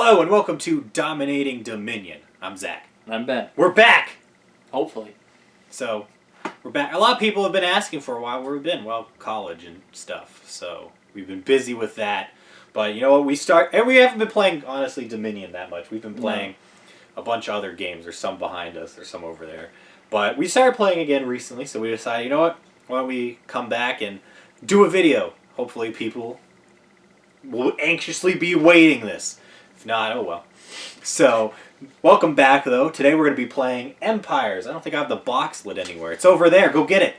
Hello and welcome to Dominating Dominion. I'm Zach. I'm Ben. We're back! Hopefully. So, we're back. A lot of people have been asking for a while where we've been. Well, college and stuff. So, we've been busy with that. But you know what? We haven't been playing, honestly, Dominion that much. We've been playing a bunch of other games. There's some behind us. There's some over there. But we started playing again recently, so we decided, you know what? Why don't we come back and do a video? Hopefully people will anxiously be waiting this. If not, oh well. So, welcome back though. Today we're going to be playing Empires. I don't think I have the box lit anywhere. It's over there. Go get it.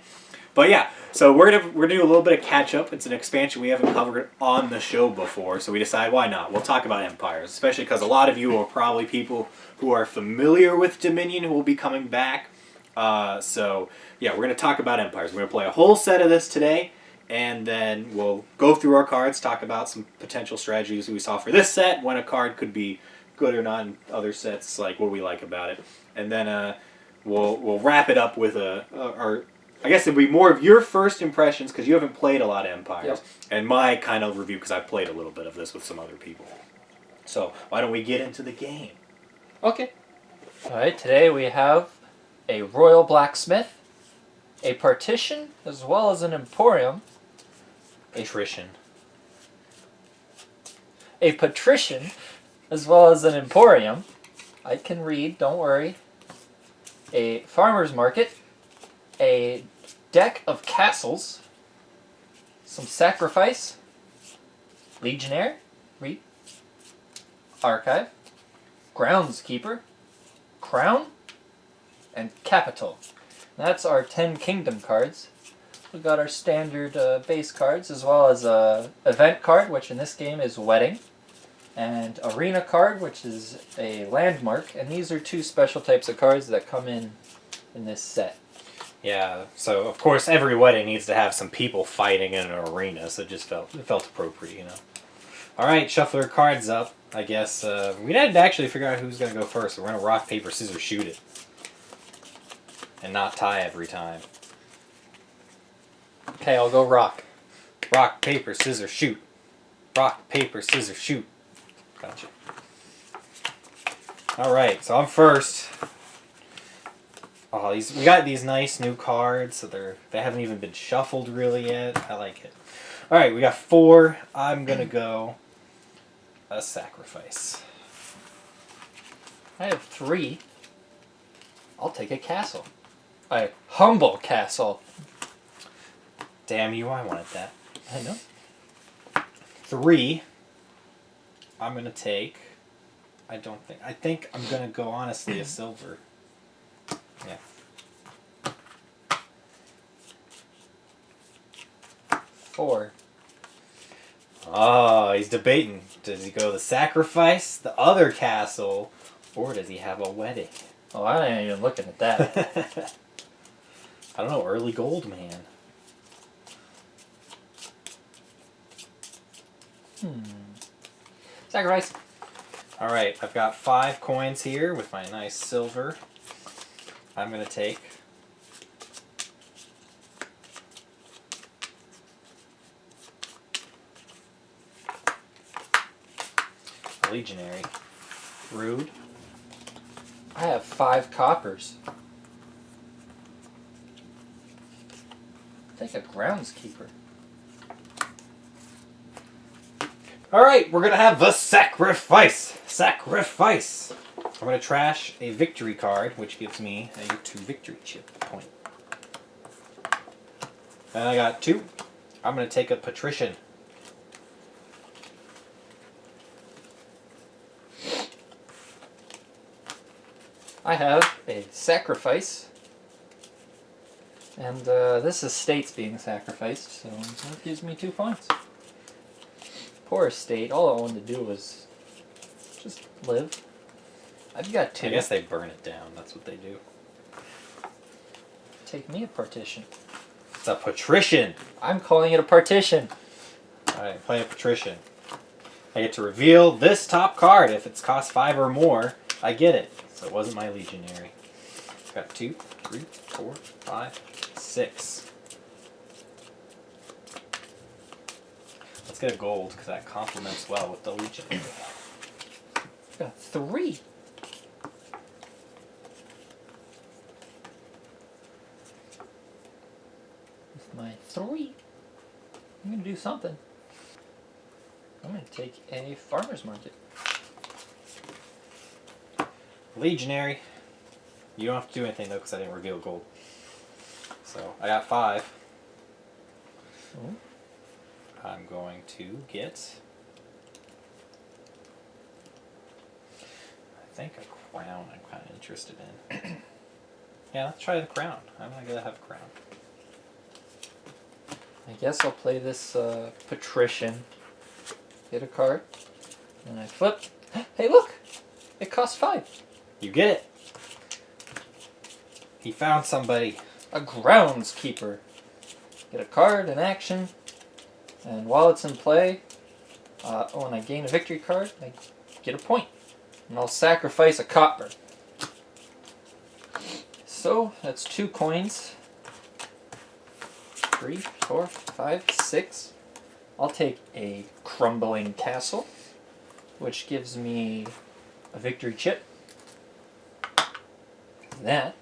But yeah, so we're gonna do a little bit of catch up. It's an expansion we haven't covered on the show before, so we decided why not? We'll talk about Empires, especially because a lot of you are probably people who are familiar with Dominion who will be coming back. So yeah, we're gonna talk about Empires. We're gonna play a whole set of this today. And then we'll go through our cards, talk about some potential strategies we saw for this set, when a card could be good or not in other sets, like what we like about it. And then we'll wrap it up with I guess it'll be more of your first impressions, because you haven't played a lot of Empires, yep. And my kind of review, because I've played a little bit of this with some other people. So why don't we get into the game? Okay. Alright, today we have a Royal Blacksmith, a Partition, as well as an Emporium. Patrician. A Patrician, as well as an Emporium. I can read, don't worry. A Farmer's Market. A deck of castles. Some Sacrifice. Legionnaire. Read. Archive. Groundskeeper. Crown. And Capital. That's our 10 Kingdom cards. We got our standard base cards, as well as a event card, which in this game is Wedding, and arena card, which is a landmark. And these are two special types of cards that come in this set. Yeah, so of course every wedding needs to have some people fighting in an arena, so it felt appropriate, you know. All right, shuffle your cards up. I guess we didn't actually figure out who's gonna go first. So we're gonna rock paper scissors shoot it, and not tie every time. Okay, I'll go rock. Rock, paper, scissors, shoot. Rock, paper, scissors, shoot. Gotcha. Alright, so I'm first. Oh, we got these nice new cards, so they haven't even been shuffled really yet. I like it. Alright, we got 4. I'm gonna go a Sacrifice. I have 3. I'll take a castle. A humble castle. Damn you, I wanted that. I know. 3. I'm gonna take. I think I'm gonna go honestly a silver. Yeah. 4. Oh, he's debating. Does he go the Sacrifice, the other castle, or does he have a wedding? Oh, I ain't even looking at that. I don't know, early gold man. Sacrifice. Alright, I've got 5 coins here with my nice silver. I'm going to take Legionary. Rude. I have 5 coppers. Take a groundskeeper. Alright, we're going to have the Sacrifice. Sacrifice. I'm going to trash a victory card, which gives me a 2 victory chip point. And I got 2. I'm going to take a Patrician. I have a Sacrifice. And this estate's being sacrificed, so that gives me 2 points. Poor estate. All I wanted to do was just live. I've got 2. I guess they burn it down. That's what they do. Take me a partition. It's a Patrician. I'm calling it a partition. Alright, play a Patrician. I get to reveal this top card. If it's cost 5 or more, I get it. So it wasn't my Legionary. Got 2, 3, 4, 5, 6. Let's get a gold, because that complements well with the Legionary. Got 3. With my 3, I'm going to do something. I'm going to take a farmer's market. Legionary. You don't have to do anything though, because I didn't reveal gold. So I got 5. Ooh. I'm going to get, I think, a crown I'm kind of interested in. Yeah, let's try the crown. I'm going to have a crown. I guess I'll play this patrician. Get a card. And I flip. Hey, look! It costs 5. You get it. He found somebody. A groundskeeper. Get a card, an action, and while it's in play, when I gain a victory card, I get a point. And I'll sacrifice a copper. So, that's 2 coins. 3, 4, 5, 6. I'll take a crumbling castle, which gives me a victory chip. That.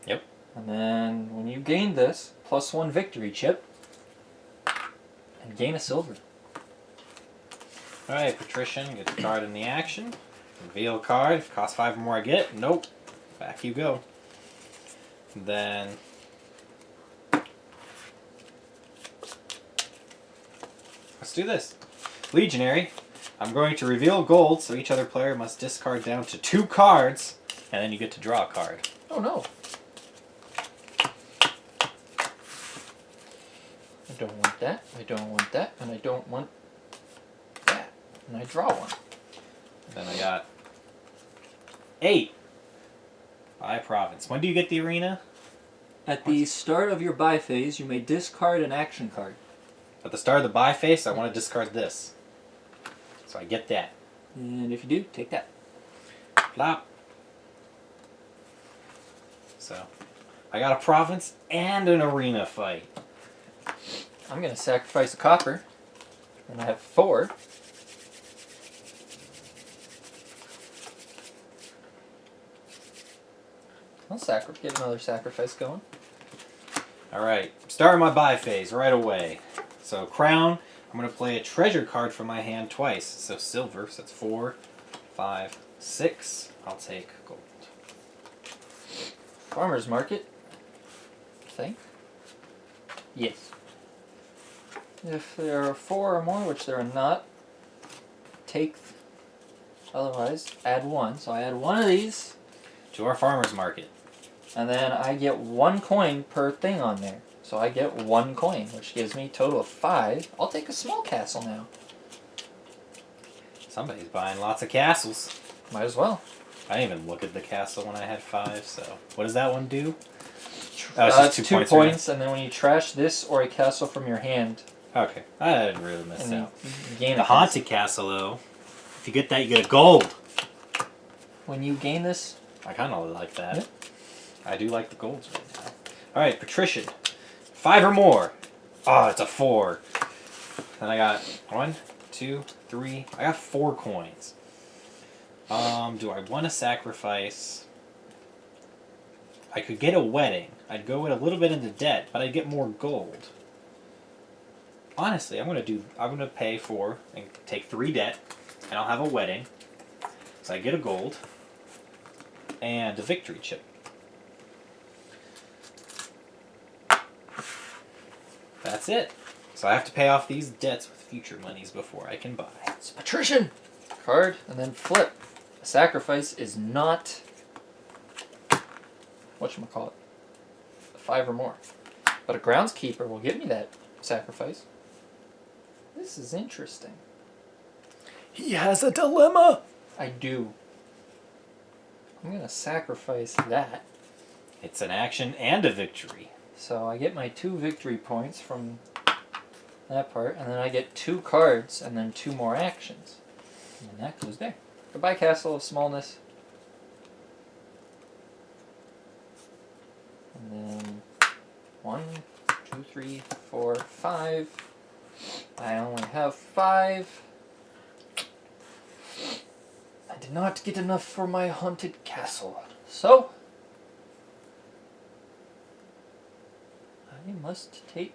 Yep. And then when you gain this, +1 victory chip, and gain a silver. Alright, Patrician, get the card in the action. Reveal card. Cost 5 or more, I get it. Nope. Back you go. Then let's do this. Legionary. I'm going to reveal gold, so each other player must discard down to 2 cards, and then you get to draw a card. Oh no. I don't want that, I don't want that, and I don't want that. And I draw one. Then I got 8 by province. When do you get the arena? At the start of your buy phase, you may discard an action card. At the start of the buy phase, I want to discard this. So I get that. And if you do, take that. Plop. So, I got a province and an arena fight. I'm going to sacrifice a copper. And I have 4. I'll get another sacrifice going. Alright, starting my buy phase right away. So, crown, I'm going to play a treasure card from my hand twice. So, silver, so that's 4, 5, 6. I'll take gold. Farmer's market. I think. Yes. If there are 4 or more, which there are not, take. Otherwise, add 1. So I add 1 of these, To our farmer's market. and then I get 1 coin per thing on there. So I get 1 coin, which gives me a total of 5. I'll take a small castle now. Somebody's buying lots of castles. Might as well. I didn't even look at the castle when I had 5, so. What does that one do? Oh, it's just It's 2 2 points, and then when you trash this or a castle from your hand, Okay, I didn't really miss and out. you gain The a haunted castle, though. If you get that, you get a gold. When you gain this, I kind of like that. Yeah. I do like the golds right now. Alright, Patrician. 5 or more. Oh, it's a 4. Then I got 1, 2, 3. I got 4 coins. Do I want to sacrifice? I could get a wedding. I'd go with a little bit into debt, but I'd get more gold. Honestly, I'm gonna pay for and take 3 debt, and I'll have a wedding. So I get a gold and a victory chip. That's it. So I have to pay off these debts with future monies before I can buy. it's patrician card, and then flip. A sacrifice is not whatchamacallit, 5 or more. But a groundskeeper will give me that sacrifice. This is interesting. He has a dilemma. I do. I'm gonna sacrifice that. It's an action and a victory. So I get my 2 victory points from that part, and then I get 2 cards and then 2 more actions. And then that goes there. Goodbye, Castle of Smallness. And then 1, 2, 3, 4, 5. I only have 5. I did not get enough for my haunted castle. So, I must take...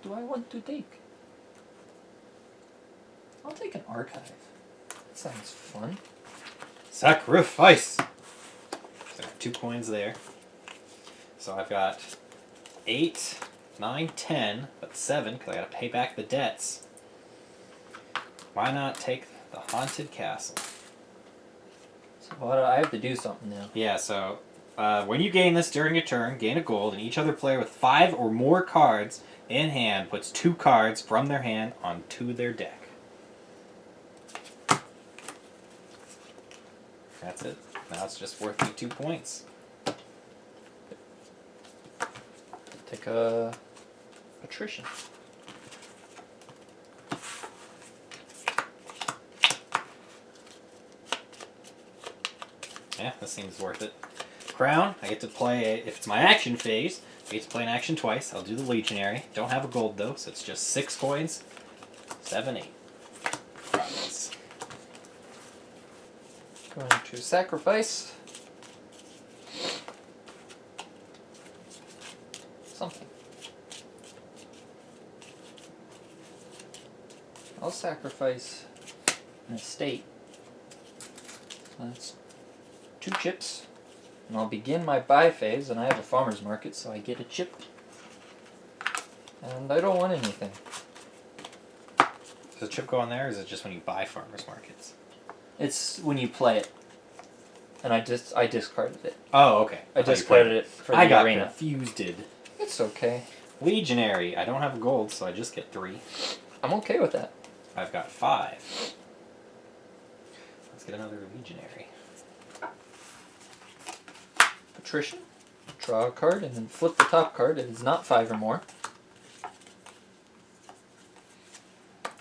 Do I want to take? I'll take an archive. That sounds fun. Sacrifice! So I got 2 coins there. So I've got 8, 9, 10, but 7, because I gotta pay back the debts. Why not take the haunted castle? So what, I have to do something now. Yeah, so when you gain this during a turn, gain a gold, and each other player with 5 or more cards in hand puts 2 cards from their hand onto their deck. That's it. Now it's just worth me 2 points. Take a patrician. Yeah, this seems worth it. Crown, I get to play, if it's my action phase, I get to play an action twice. I'll do the Legionary. Don't have a gold though, so it's just 6 coins. 7, 8. Crowns. Going to sacrifice something. I'll sacrifice an estate. That's 2 chips. And I'll begin my buy phase, and I have a farmer's market, so I get a chip. And I don't want anything. Does a chip go on there, or is it just when you buy farmers markets? It's when you play it. And I discarded it. Oh, okay. I discarded it for the I got arena. confused. It's okay. Legionary. I don't have a gold, so I just get 3. I'm okay with that. I've got 5. Let's get another Legionary. Patrician. Draw a card and then flip the top card. It is not 5 or more.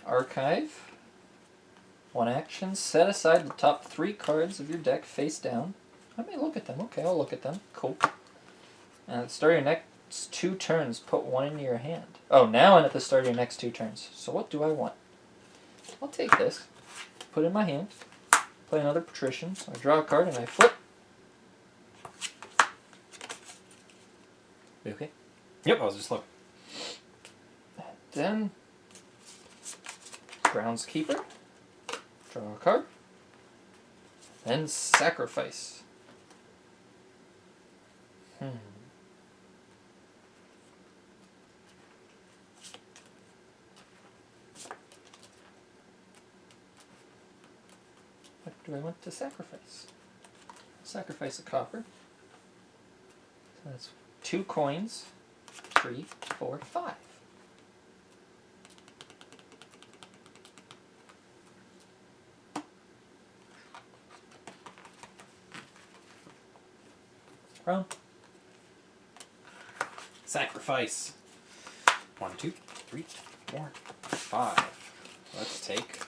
Archive. 1 action. Set aside the top 3 cards of your deck face down. I may look at them. Okay, I'll look at them. Cool. And at the start of your next 2 turns, put 1 into your hand. Oh, now and at the start of your next 2 turns. So what do I want? I'll take this. Put it in my hand. Play another patrician. So I draw a card and I flip. Okay. Yep, I was just looking. Then groundskeeper. Draw a card. Then sacrifice. What do I want to sacrifice? Sacrifice a copper. So that's 2 coins. 3, 4, 5. Crown. Sacrifice. 1, 2, 3, 4, 5. Let's take.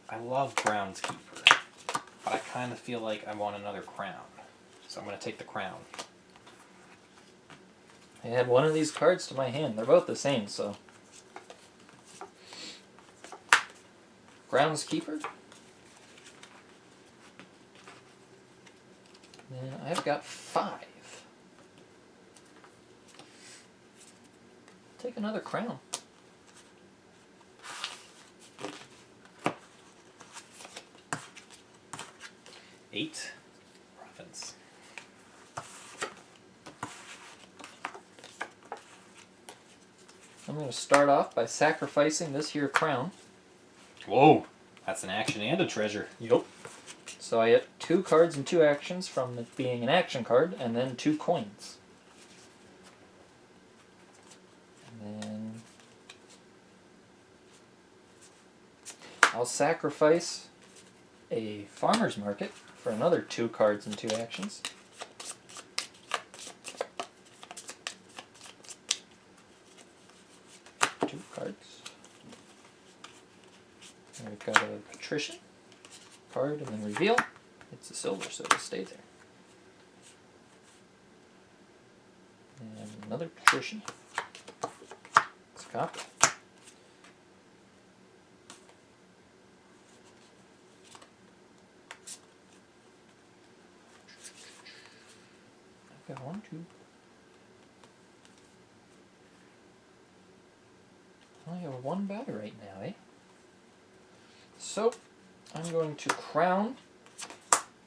I love Groundskeeper, but I kind of feel like I want another crown. So I'm going to take the crown. I add 1 of these cards to my hand. They're both the same, so. Groundskeeper. And I've got 5. Take another crown. Eight. Province. I'm going to start off by sacrificing this here crown. Whoa! That's an action and a treasure. Yep. So I get 2 cards and 2 actions from it being an action card, and then 2 coins. And then I'll sacrifice a farmer's market for another 2 cards and 2 actions. Two cards. And we've got a patrician card and then reveal. It's a silver, so it'll stay there. And another patrician. copper. I've got 1, 2. I only have 1 battle right now, eh? So, I'm going to crown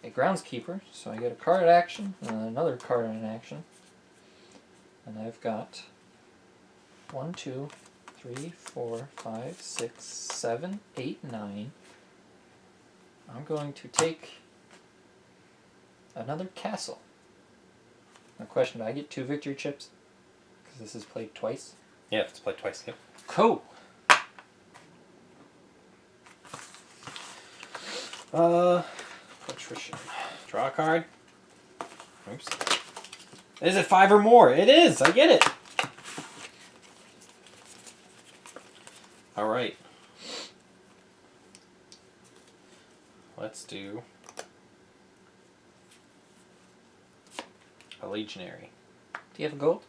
a groundskeeper. So I get a card in action and then another card in action. And I've got 1, 2, 3, 4, 5, 6, 7, 8, 9. I'm going to take another castle. Now question, do I get 2 victory chips? Because this is played twice. Yeah, it's played twice. Yep. Cool. Patrician. Draw a card. Oops. Is it 5 or more? It is! I get it! Alright. Let's do a legionary. Do you have a gold?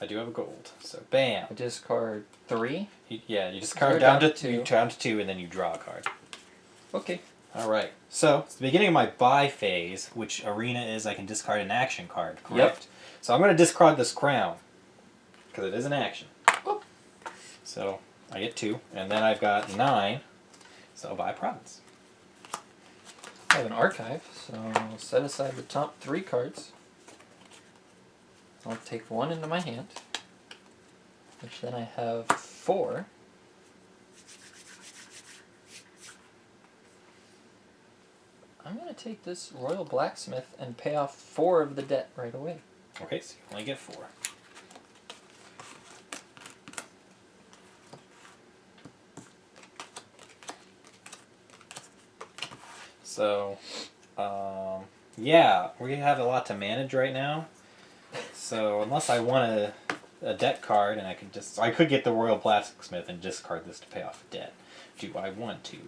I do have a gold. So bam. I discard 3. You discard You're down to two. down to 2 and then you draw a card. Okay. Alright. So it's the beginning of my buy phase, which arena is I can discard an action card, correct? Yep. So I'm gonna discard this crown. Because it is an action. Oh. So I get 2, and then I've got 9. So I'll buy a province. I have an archive, so I'll set aside the top 3 cards. I'll take 1 into my hand, which then I have 4. I'm going to take this Royal Blacksmith and pay off 4 of the debt right away. Okay, so you only get 4. So, yeah, we have a lot to manage right now. So unless I want a debt card, and I could get the Royal Blacksmith and discard this to pay off debt. Do I want to?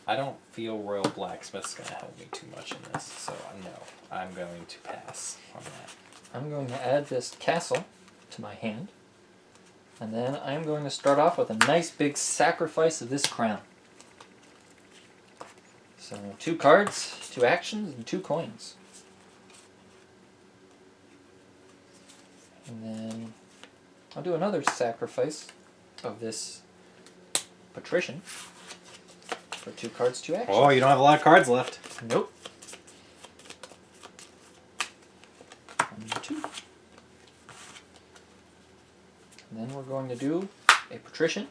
I don't feel Royal Blacksmith's going to help me too much in this, so no, I'm going to pass on that. I'm going to add this castle to my hand, and then I'm going to start off with a nice big sacrifice of this crown. So 2 cards, 2 actions, and 2 coins. And then I'll do another sacrifice of this patrician for 2 cards, 2 actions. Oh, you don't have a lot of cards left. Nope. 1, 2. And then we're going to do a patrician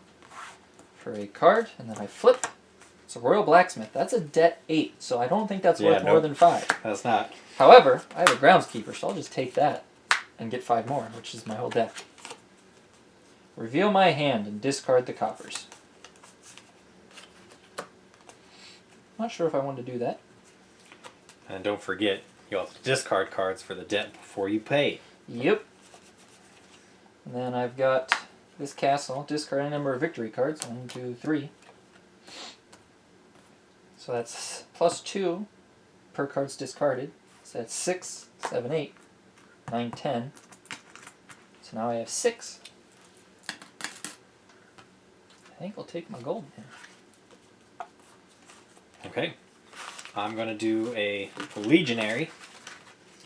for a card, and then I flip. It's a Royal Blacksmith. That's a debt 8, so I don't think that's worth more than 5. That's not. However, I have a groundskeeper, so I'll just take that and get 5 more, which is my whole deck. Reveal my hand and discard the coppers. Not sure if I want to do that. And don't forget, you have to discard cards for the debt before you pay. Yep. And then I've got this castle. Discard a number of victory cards. 1, 2, 3. So that's +2 per card's discarded. So that's 6, 7, 8, 9, 10. So now I have 6. I think I'll take my gold now. Okay. I'm going to do a legionary.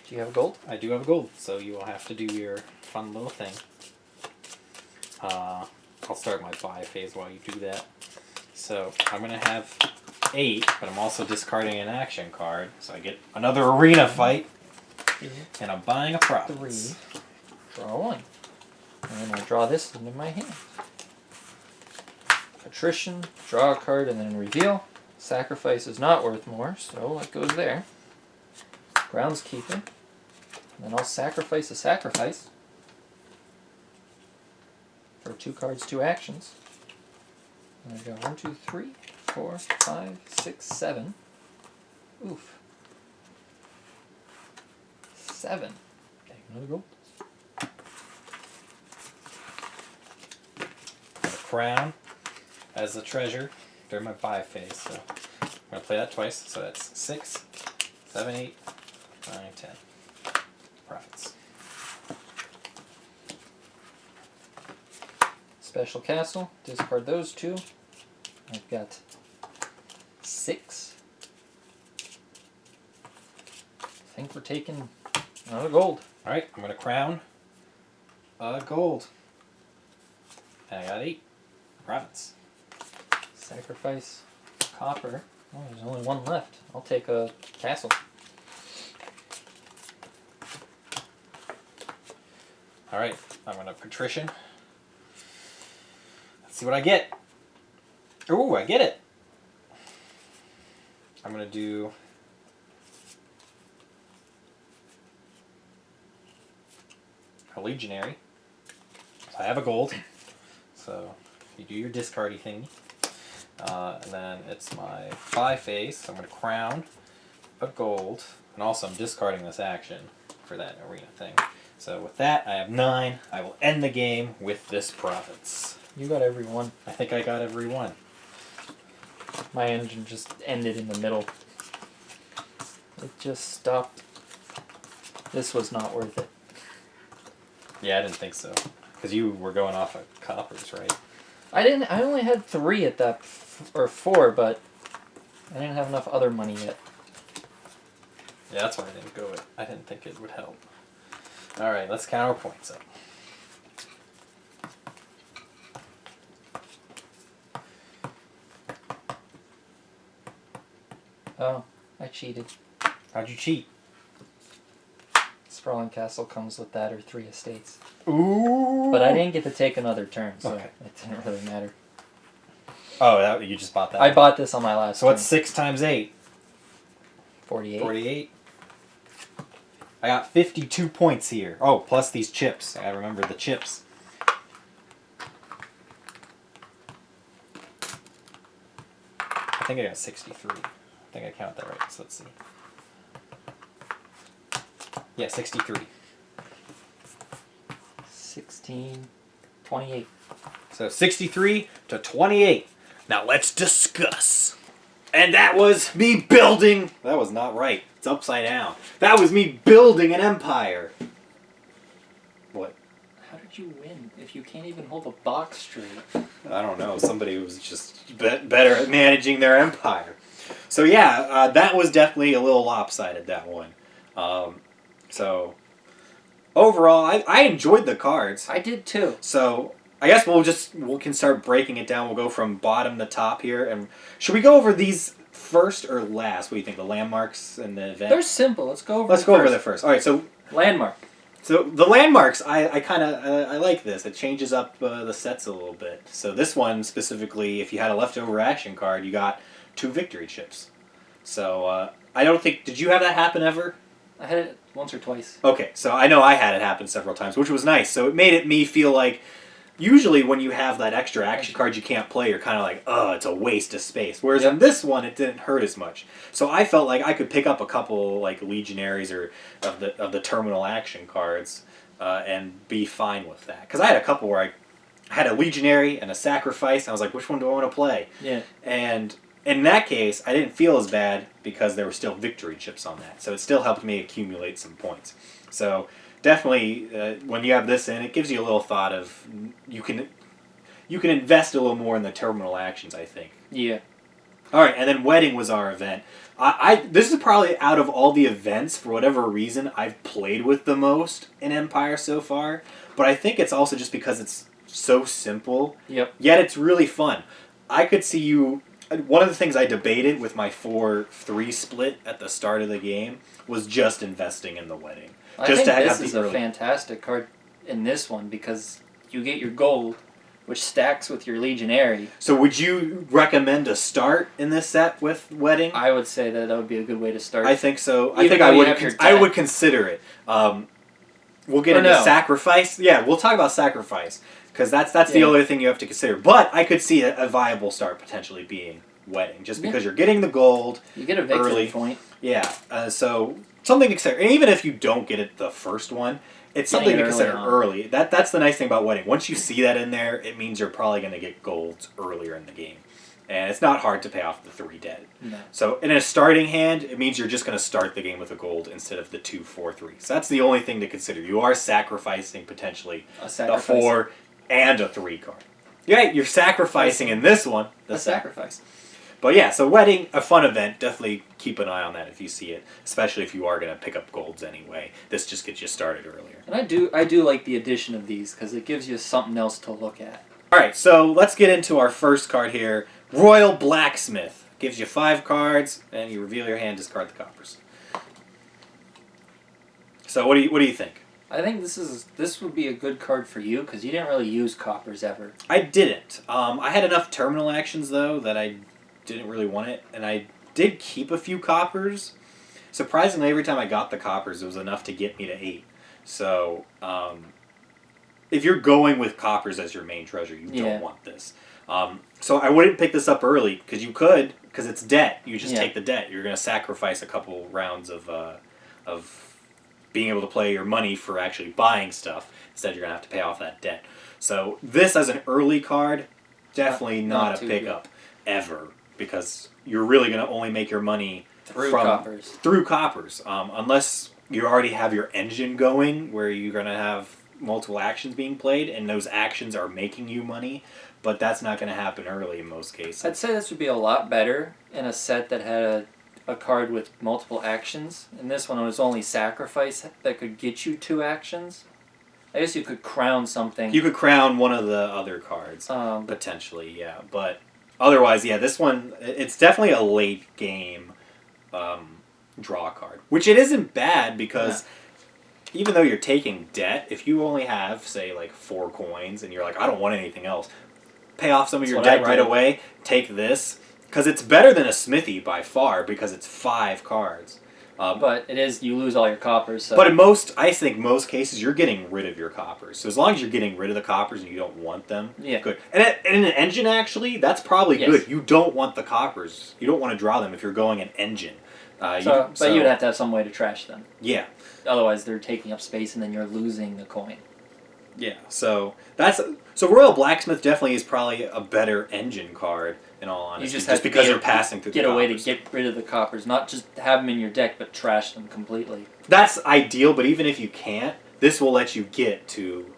Do you have gold? I do have a gold, so you will have to do your fun little thing. I'll start my buy phase while you do that. So I'm going to have 8, but I'm also discarding an action card, so I get another arena fight, and I'm buying a province. 3. Draw 1. And then I draw this into my hand. Patrician, draw a card, and then reveal. Sacrifice is not worth more, so it goes there. Groundskeeper. And then I'll sacrifice a sacrifice for 2 cards, 2 actions. And I got 1, 2, 3, 4, 5, 6, 7. Oof. 7. Take another gold. A crown as a treasure during my buy phase, so I'm going to play that twice, so that's 6, 7, 8, 9, 10. Profits. Special castle. Discard those 2. I've got 6. I think we're taking another gold. Alright, I'm going to crown gold. And I got 8 province. Sacrifice copper. Oh, there's only 1 left. I'll take a castle. Alright, I'm going to patrician. Let's see what I get. Ooh, I get it. I'm going to do... a legionary. So I have a gold. So you do your discardy thing. And then it's my 5 face. I'm going to crown a gold. And also I'm discarding this action for that arena thing. So with that, I have 9. I will end the game with this province. You got every one. I think I got every one. My engine just ended in the middle. It just stopped. This was not worth it. Yeah, I didn't think so. Because you were going off of coppers, right? I only had 3 at that, or 4, but I didn't have enough other money yet. Yeah, that's why I didn't go with. I didn't think it would help. All right, let's count our points up. Oh, I cheated. How'd you cheat? Sprawling Castle comes with that or 3 estates. Ooh. But I didn't get to take another turn, so Okay. it didn't really matter. Oh, you just bought that. I bought this on my last So what's turn. 6 times 8? 48. 48. I got 52 points here. Oh, plus these chips. I remember the chips. I think I got 63. I think I counted that right, so let's see. Yeah, 63. 16, 28. So 63 to 28. Now let's discuss. And that was me building... That was not right. It's upside down. That was me building an empire. What? How did you win if you can't even hold a box straight? I don't know. Somebody was just better at managing their empire. So yeah, that was definitely a little lopsided, that one. So overall, I enjoyed the cards. I did too. So I guess we can start breaking it down. We'll go from bottom to top here. And should we go over these first or last? What do you think? The landmarks and the event? They're simple. Let's go over Let's them go over first. that first. All right. So Landmark. the landmarks, I kind of I like this. It changes up the sets a little bit. So this one specifically, if you had a leftover action card, you got 2 victory chips. So I don't think, did you have that happen ever? I had it once or twice. Okay, so I know I had it happen several times, which was nice. So it made me feel like, usually when you have that extra action card you can't play, you're kind of like, oh, it's a waste of space. Whereas in this one, it didn't hurt as much. So I felt like I could pick up a couple like legionaries or of the terminal action cards and be fine with that. Because I had a couple where I had a legionary and a sacrifice, and I was like, which one do I want to play? Yeah. And in that case, I didn't feel as bad because there were still victory chips on that. So it still helped me accumulate some points. So definitely, when you have this in, it gives you a little thought of you can invest a little more in the terminal actions, I think. Yeah. All right, and then wedding was our event. This is probably out of all the events, for whatever reason, I've played with the most in Empire so far. But I think it's also just because it's so simple. Yep. Yet it's really fun. I could see you... One of the things I debated with my 4-3 split at the start of the game was just investing in the wedding. I Just think to this have is the a early- fantastic card in this one because you get your gold, which stacks with your legionary. So would you recommend a start in this set with wedding? I would say that would be a good way to start. I think so. I Even think though I you would. have your I deck. would consider it. We'll get Or into no. sacrifice. Yeah, we'll talk about sacrifice because that's the Yeah. other thing you have to consider. But I could see a viable start potentially being wedding, just because you're getting the gold. You get a victory early. point. Yeah. So something to consider. And even if you don't get it the first one, it's Getting something it to consider early on. early. That's the nice thing about wedding. Once you see that in there, it means you're probably going to get golds earlier in the game. And it's not hard to pay off the 3 dead. No. So in a starting hand, it means you're just going to start the game with a gold instead of the 2-4-3. So that's the only thing to consider. You are sacrificing potentially A a sacrifice. 4 and a 3 card. Yeah, you're sacrificing in this one. A sacrifice. But yeah, so wedding, a fun event. Definitely keep an eye on that if you see it, especially if you are going to pick up golds anyway. This just gets you started earlier. And I do like the addition of these because it gives you something else to look at. All right, so let's get into our first card here. Royal Blacksmith. Gives you 5 cards, and you reveal your hand, discard the coppers. So what do you think? I think this would be a good card for you because you didn't really use coppers ever. I didn't. I had enough terminal actions, though, that I didn't really want it, and I did keep a few coppers. Surprisingly, every time I got the coppers, it was enough to get me to 8. So, if you're going with coppers as your main treasure, you don't want this. So I wouldn't pick this up early, because you could, because it's debt. You just take the debt. You're going to sacrifice a couple rounds of being able to play your money for actually buying stuff. Instead, you're going to have to pay off that debt. So this as an early card, definitely not a pickup ever, because you're really going to only make your money through coppers. Unless you already have your engine going, where you're going to have multiple actions being played, and those actions are making you money, but that's not going to happen early in most cases. I'd say this would be a lot better in a set that had a card with multiple actions. In this one, it was only sacrifice that could get you 2 actions. I guess you could crown something. You could crown one of the other cards, potentially, yeah. But otherwise, yeah, this one, it's definitely a late game draw card. Which it isn't bad, because even though you're taking debt, if you only have, say, like 4 coins, and you're like, I don't want anything else, pay off some of your debt right away, take this, because it's better than a smithy by far, because it's 5 cards. But it is, you lose all your coppers. So. But I think most cases, you're getting rid of your coppers. So as long as you're getting rid of the coppers and you don't want them, good. And in an engine, actually, that's probably good. You don't want the coppers. You don't want to draw them if you're going an engine. But you'd have to have some way to trash them. Yeah. Otherwise, they're taking up space, and then you're losing the coin. Yeah. So Royal Blacksmith definitely is probably a better engine card. In all honesty, you just have because you're passing through the coppers. Get a way to get rid of the coppers, not just have them in your deck, but trash them completely. That's ideal, but even if you can't, this will let you get to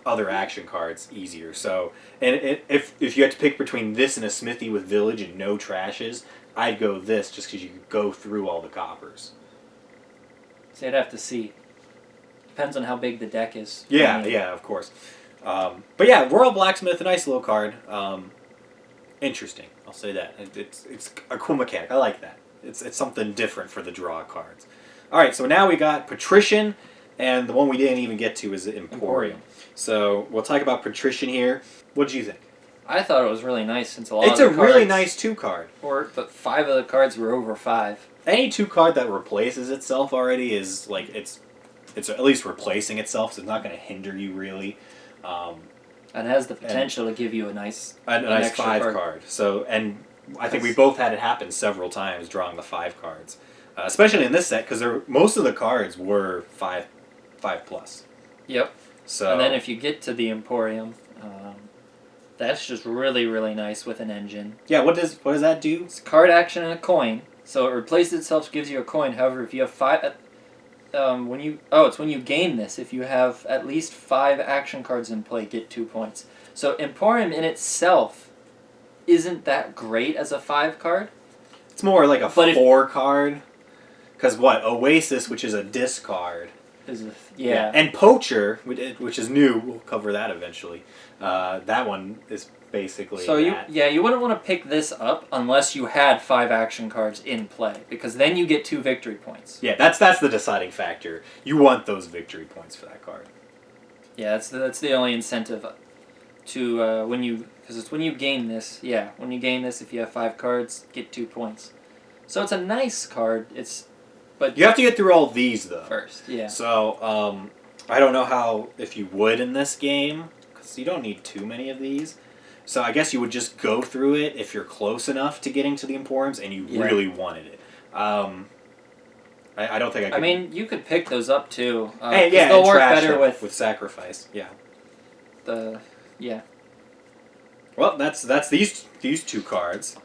other action cards easier. So, and if you had to pick between this and a smithy with village and no trashes, I'd go this just because you could go through all the coppers. So I'd have to see. Depends on how big the deck is. Yeah, of course. But yeah, Royal Blacksmith, a nice little card. Interesting, I'll say that. It's a cool mechanic. I like that. It's something different for the draw cards. All right, so now we got Patrician, and the one we didn't even get to is Emporium. So we'll talk about Patrician here. What did you think? I thought it was really nice, since a lot of It's the a cards, really nice 2 card. Or the 5 of the cards were over 5. Any 2 card that replaces itself already is like it's at least replacing itself, so it's not going to hinder you really. And it has the potential to give you a nice 5 card. So, and I think we both had it happen several times drawing the 5 cards, especially in this set, because most of the cards were 5 plus. Yep. So, and then if you get to the Emporium, that's just really, really nice with an engine. Yeah. What does that do? It's a card action and a coin. So it replaces itself, gives you a coin. However, if you have 5. It's when you gain this. If you have at least 5 action cards in play, get 2 points. So Emporium in itself isn't that great as a 5 card. It's more like a 4 card. Because Oasis, which is a discard. And Poacher, which is new, we'll cover that eventually. That one is basically you wouldn't want to pick this up unless you had 5 action cards in play, because then you get 2 victory points. Yeah, that's the deciding factor. You want those victory points for that card. Yeah, that's the only incentive to because it's when you gain this. Yeah, when you gain this, if you have 5 cards, get 2 points. So it's a nice card. But you have to get through all these though first. Yeah. So I don't know if you would in this game, because you don't need too many of these. So I guess you would just go through it if you're close enough to getting to the Emporiums and you really wanted it. I don't think I could... I mean, you could pick those up too. They'll work better with sacrifice. Yeah. Well, that's these 2 cards.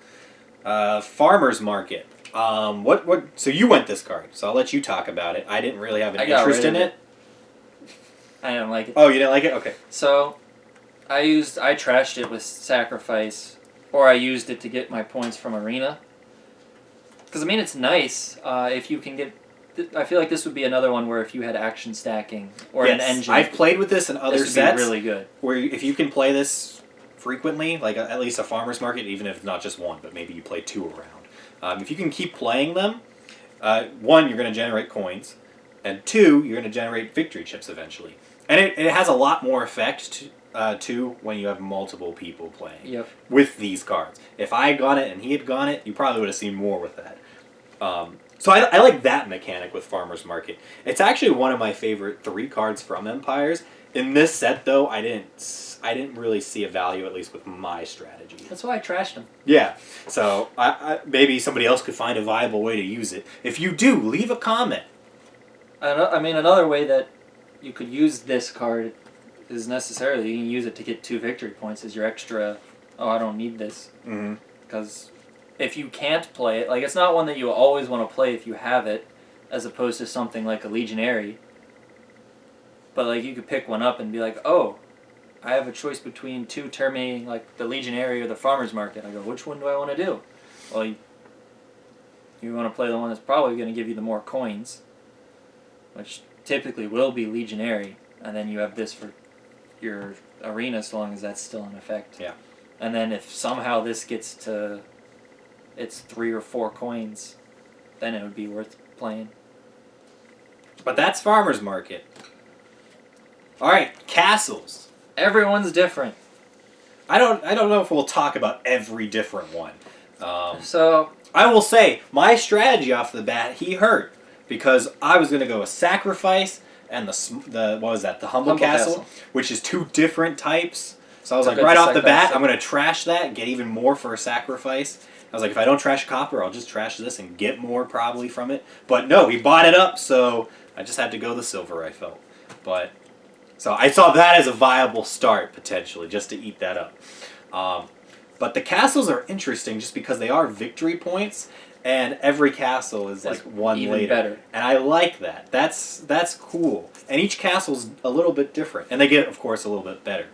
Farmer's Market. So you went this card, so I'll let you talk about it. I didn't really have an interest in it. I didn't like it. Oh, you didn't like it? Okay. So, I trashed it with Sacrifice, or I used it to get my points from Arena. Because, I mean, it's nice if you can get... I feel like this would be another one where if you had action stacking or an engine... I've played with this in other this would sets. be really good. Where if you can play this frequently, like at least a farmer's market, even if it's not just one, but maybe you play 2 around. If you can keep playing them, 1, you're going to generate coins, and 2, you're going to generate victory chips eventually. And it has a lot more effect too when you have multiple people playing with these cards. If I had got it and he had gone it, you probably would have seen more with that. So I like that mechanic with Farmer's Market. It's actually one of my favorite 3 cards from Empires. In this set, though, I didn't really see a value, at least with my strategy. That's why I trashed them. Yeah, so maybe somebody else could find a viable way to use it. If you do, leave a comment. I mean, another way that you could use this card is necessarily you can use it to get 2 victory points as your extra, oh, I don't need this. Because if you can't play it, like, it's not one that you always want to play if you have it, as opposed to something like a Legionary. But, like, you could pick one up and be like, oh, I have a choice between 2 terminating, like, the Legionary or the Farmer's Market. I go, which one do I want to do? Well, you want to play the one that's probably going to give you the more coins, which typically will be Legionary, and then you have this for your Arena so long as that's still in effect. Yeah. And then if somehow this gets to its 3 or 4 coins, then it would be worth playing. But that's Farmer's Market. Alright, castles. Everyone's different. I don't know if we'll talk about every different one. So I will say, my strategy off the bat, he hurt. Because I was going to go a Sacrifice and the what was that? The Humble Castle, which is 2 different types. So I was like, right off the bat, I'm going to trash that and get even more for a Sacrifice. I was like, if I don't trash Copper, I'll just trash this and get more probably from it. But no, he bought it up, so I just had to go the Silver, I felt. So I saw that as a viable start, potentially, just to eat that up. But the castles are interesting just because they are victory points, and every castle is like one even later. better. And I like that. That's cool. And each castle's a little bit different. And they get, of course, a little bit better.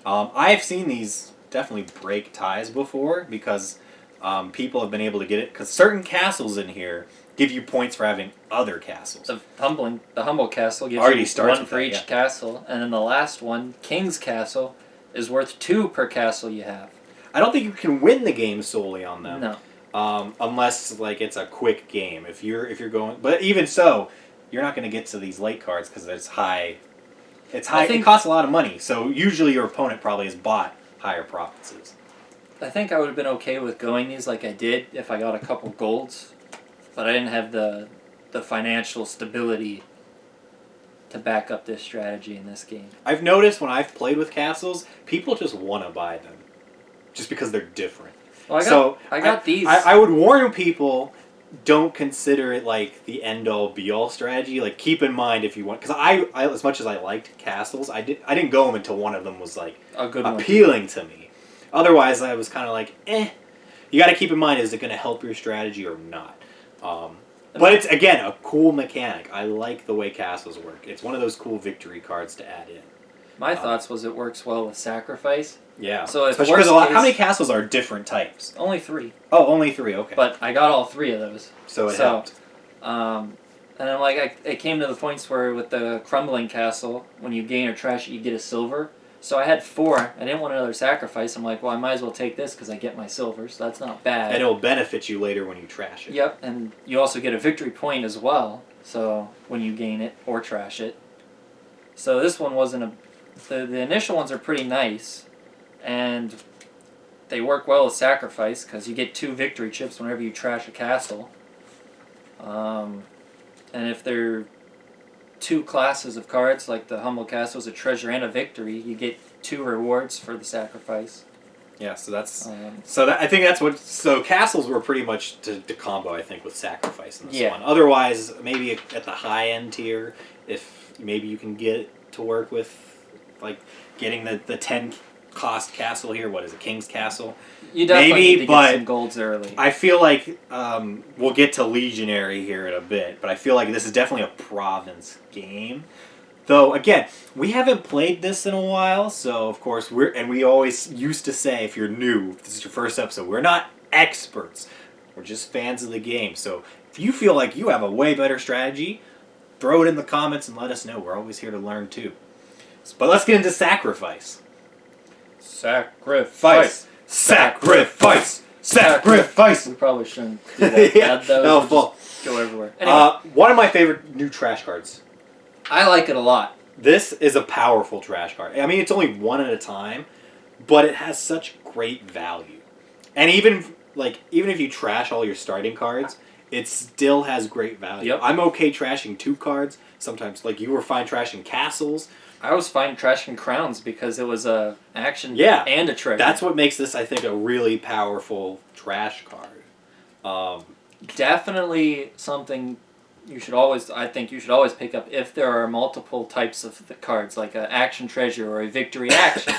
I have seen these definitely break ties before because people have been able to get it. Because certain castles in here give you points for having other castles. The Humble Castle gives Already you starts 1 with for that, each yeah. castle, and then the last one, King's Castle, is worth 2 per castle you have. I don't think you can win the game solely on them. No. Unless like it's a quick game. If you're going, but even so, you're not going to get to these late cards because it's high. It's high. It costs a lot of money. So usually your opponent probably has bought higher provinces. I think I would have been okay with going these like I did if I got a couple golds, but I didn't have the financial stability to back up this strategy in this game. I've noticed when I've played with castles, people just want to buy them, just because they're different. Well, I got these. I would warn people, don't consider it like the end-all be-all strategy. Like, keep in mind if you want, because I as much as I liked castles, I didn't go them until one of them was like a good appealing to me. Otherwise, I was kind of like, eh. You got to keep in mind, is it going to help your strategy or not? But it's, again, a cool mechanic. I like the way castles work. It's one of those cool victory cards to add in. My thoughts was it works well with Sacrifice. Yeah. So especially because how many castles are different types? Only 3. Oh, only 3. Okay. But I got all 3 of those. So it helped. And then like it came to the points where with the Crumbling Castle, when you gain or trash it, you get a silver. So I had 4. I didn't want another Sacrifice. I'm like, well, I might as well take this because I get my silver, so that's not bad. And it'll benefit you later when you trash it. Yep, and you also get a victory point as well. So when you gain it or trash it. So this one wasn't the initial ones are pretty nice, and they work well with Sacrifice because you get 2 victory chips whenever you trash a castle. And if they're 2 classes of cards, like the Humble Castle is a treasure and a victory, you get 2 rewards for the Sacrifice. Yeah, so that's I think that's what. So castles were pretty much to combo, I think, with Sacrifice in this one. Otherwise, maybe at the high end tier, if maybe you can get to work with, like, getting the 10 cost castle here. What is it, King's Castle? You definitely need to get some golds early. I feel like we'll get to Legionary here in a bit, but I feel like this is definitely a province game. Though again, we haven't played this in a while, so of course we always used to say if you're new, if this is your first episode, we're not experts. We're just fans of the game. So if you feel like you have a way better strategy, throw it in the comments and let us know. We're always here to learn too. But let's get into sacrifice. Sacrifice. Sacrifice. Sacrifice. We probably shouldn't do that. Yeah, Those that'll would fall. just go everywhere. Anyway, One of my favorite new trash cards. I like it a lot. This is a powerful trash card. I mean, it's only one at a time, but it has such great value. And even if you trash all your starting cards, it still has great value. Yep. I'm okay trashing 2 cards. Sometimes, like you were fine trashing castles. I was fine trashing crowns because it was a action Yeah. and a treasure. That's what makes this, I think, a really powerful trash card. Definitely something I think you should always pick up if there are multiple types of the cards, like an action treasure or a victory action.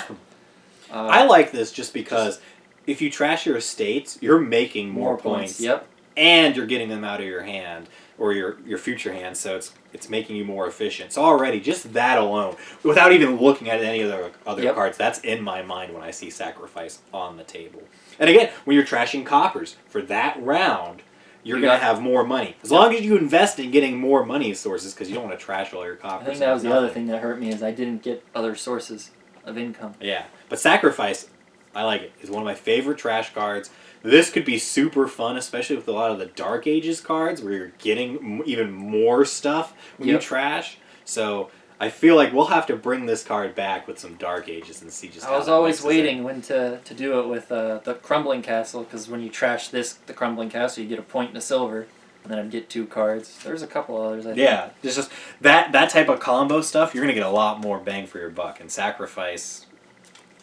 I like this just because if you trash your estates, you're making more points. Yep. And you're getting them out of your hand or your future hand, so it's making you more efficient. So already, just that alone, without even looking at any of the other Yep. cards, that's in my mind when I see sacrifice on the table. And again, when you're trashing coppers for that round, you're going to have more money. As long as you invest in getting more money sources, because you don't want to trash all your coppers. I think that was the other thing that hurt me is I didn't get other sources of income. Yeah, but sacrifice, I like it. It's one of my favorite trash cards. This could be super fun, especially with a lot of the Dark Ages cards, where you're getting even more stuff when you trash. So I feel like we'll have to bring this card back with some Dark Ages and see just how I was always waiting when to do it with the Crumbling Castle, because when you trash the Crumbling Castle, you get a point and a silver, and then I'd get 2 cards. There's a couple others, I think. Yeah, there's just that type of combo stuff, you're going to get a lot more bang for your buck. And Sacrifice,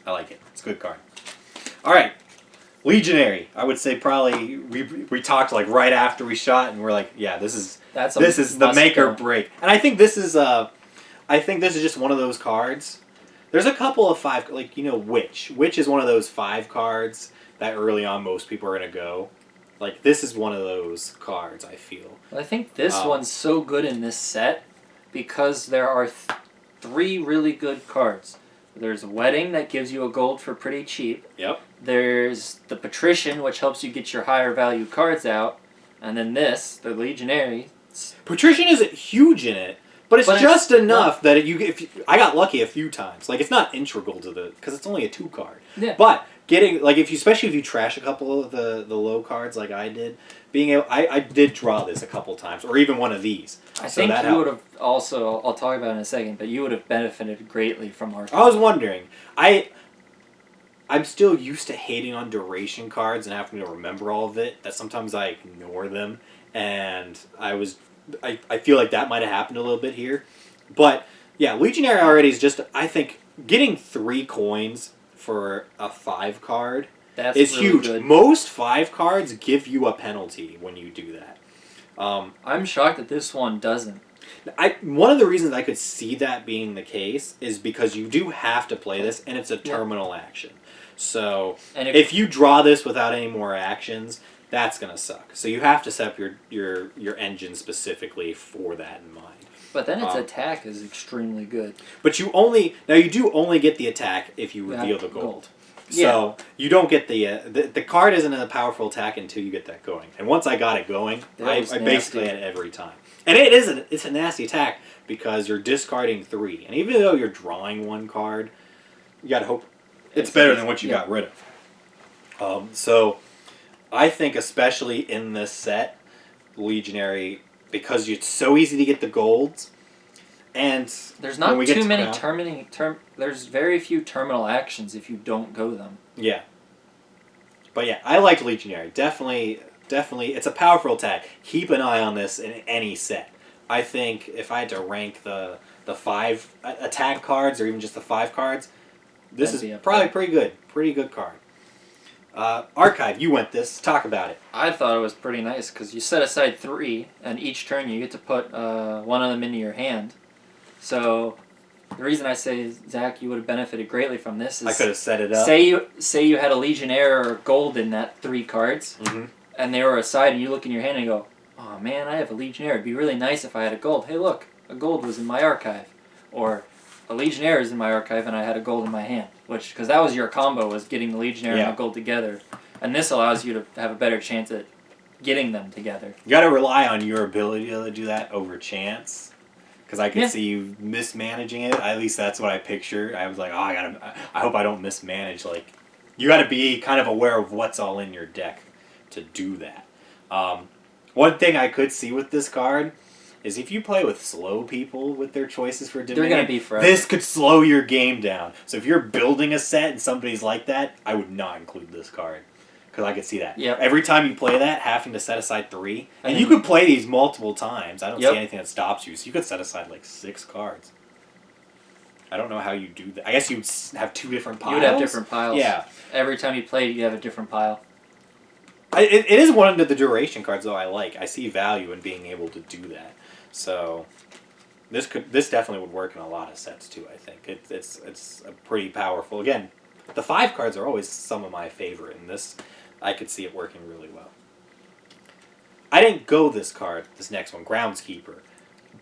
I like it. It's a good card. All right. Legionary, I would say probably we talked like right after we shot, and we're like, yeah, this is the make or break. And I think this is just one of those cards. There's a couple of 5, like Witch is one of those 5 cards that early on most people are gonna go. Like this is one of those cards, I feel. I think this one's so good in this set because there are 3 really good cards. There's Wedding that gives you a gold for pretty cheap. Yep. There's the Patrician, which helps you get your higher value cards out. And then this, the Legionary. Patrician isn't huge in it, but it's just enough that I got lucky a few times. Like it's not integral to because it's only a 2 card. Yeah. But getting especially if you trash a couple of the low cards like I did, I did draw this a couple times, or even one of these. I think you would have also, I'll talk about it in a second, but you would have benefited greatly from our... I was wondering. I'm still used to hating on duration cards and having to remember all of it, that sometimes I ignore them, and I feel like that might have happened a little bit here. But, yeah, Legionary already is just, I think, getting 3 coins for a 5 card is really huge. good. Most 5 cards give you a penalty when you do that. I'm shocked that this one doesn't. One of the reasons I could see that being the case is because you do have to play this, and it's a terminal action. So if you draw this without any more actions, that's gonna suck. So you have to set up your engine specifically for that in mind. But then its attack is extremely good. But you do only get the attack if you reveal the gold. So you don't get the card isn't a powerful attack until you get that going. And once I got it going, I basically had it every time. And it's a nasty attack because you're discarding 3. And even though you're drawing 1 card, you gotta hope it's better than what you got rid of. So I think especially in this set, Legionary, because it's so easy to get the golds, and there's not too many there's very few terminal actions if you don't go them. Yeah. But yeah, I like Legionary. Definitely, it's a powerful attack. Keep an eye on this in any set. I think if I had to rank the 5 attack cards, or even just the 5 cards, this is probably pretty good card. Archive, you went this. Talk about it. I thought it was pretty nice because you set aside 3, and each turn you get to put 1 of them into your hand. So the reason I say, Zach, you would have benefited greatly from this is... I could have set it up. Say you had a Legionnaire or gold in that 3 cards, and they were aside, and you look in your hand and you go, oh man, I have a Legionnaire. It'd be really nice if I had a gold. Hey look, a gold was in my archive. or a Legionnaire is in my archive and I had a gold in my hand, because that was your combo, was getting the Legionnaire and the gold together, and this allows you to have a better chance at getting them together. You got to rely on your ability to do that over chance. Because I could see you mismanaging it. At least that's what I pictured. I was like, oh, I hope I don't mismanage. Like, you got to be kind of aware of what's all in your deck to do that. One thing I could see with this card is if you play with slow people with their choices for Dominion, they're going to be forever. This could slow your game down. So if you're building a set and somebody's like that, I would not include this card. Because I could see that. Yep. Every time you play that, having to set aside 3. And you could play these multiple times. I don't see anything that stops you. So you could set aside like 6 cards. I don't know how you do that. I guess you'd have 2 different piles. You would have different piles. Yeah. Every time you play, you have a different pile. It is one of the duration cards, though, I like. I see value in being able to do that. So this definitely would work in a lot of sets, too, I think. It's a pretty powerful. Again, the 5 cards are always some of my favorite, and this... I could see it working really well. I didn't go this next one, Groundskeeper,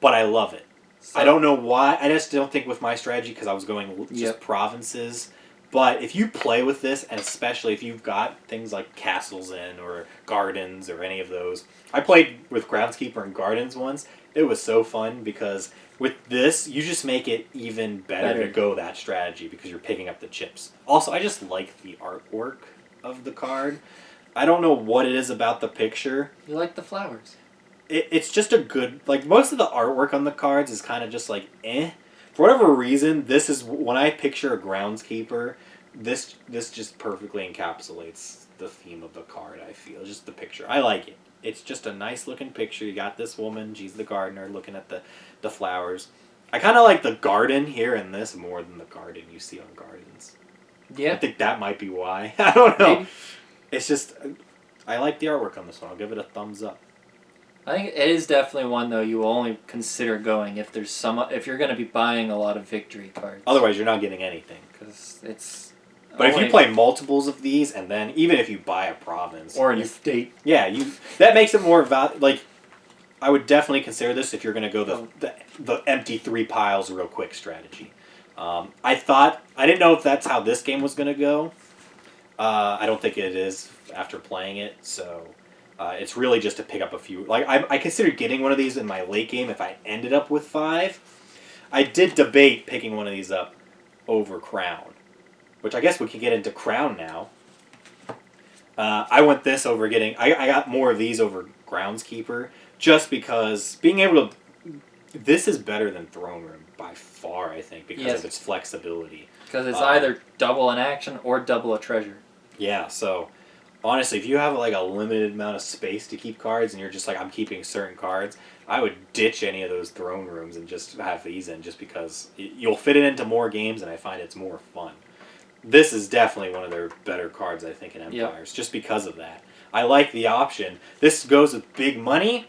but I love it. So, I don't know why. I just don't think with my strategy, because I was going just provinces. But if you play with this, and especially if you've got things like castles in or gardens or any of those. I played with Groundskeeper and gardens once. It was so fun because with this, you just make it even better to go that strategy because you're picking up the chips. Also, I just like the artwork of the card. I don't know what it is about the picture. You like the flowers. It's just a good... Like, most of the artwork on the cards is kind of just like, eh. For whatever reason, this is... When I picture a Groundskeeper, this just perfectly encapsulates the theme of the card, I feel. Just the picture. I like it. It's just a nice-looking picture. You got this woman, she's the gardener, looking at the flowers. I kind of like the garden here in this more than the garden you see on gardens. Yeah. I think that might be why. I don't know. Maybe. It's just, I like the artwork on this one. I'll give it a thumbs up. I think it is definitely one, though, you will only consider going if you're going to be buying a lot of victory cards. Otherwise, you're not getting anything. Because it's... But if you play multiples of these, and then even if you buy a province... Or an estate. Yeah, that makes it more like, I would definitely consider this if you're going to go the empty 3 piles real quick strategy. I didn't know if that's how this game was going to go. I don't think it is after playing it, so it's really just to pick up a few. Like I considered getting one of these in my late game if I ended up with 5. I did debate picking one of these up over Crown, which I guess we can get into Crown now. I went this over getting... I got more of these over Groundskeeper, just because being able to... This is better than Throne Room by far, I think, because of its flexibility. Because it's either double an action or double a treasure. Yeah, so honestly, if you have like a limited amount of space to keep cards and you're just like, I'm keeping certain cards, I would ditch any of those Throne Rooms and just have these in just because you'll fit it into more games and I find it's more fun. This is definitely one of their better cards, I think, in Empires, just because of that. I like the option. This goes with big money.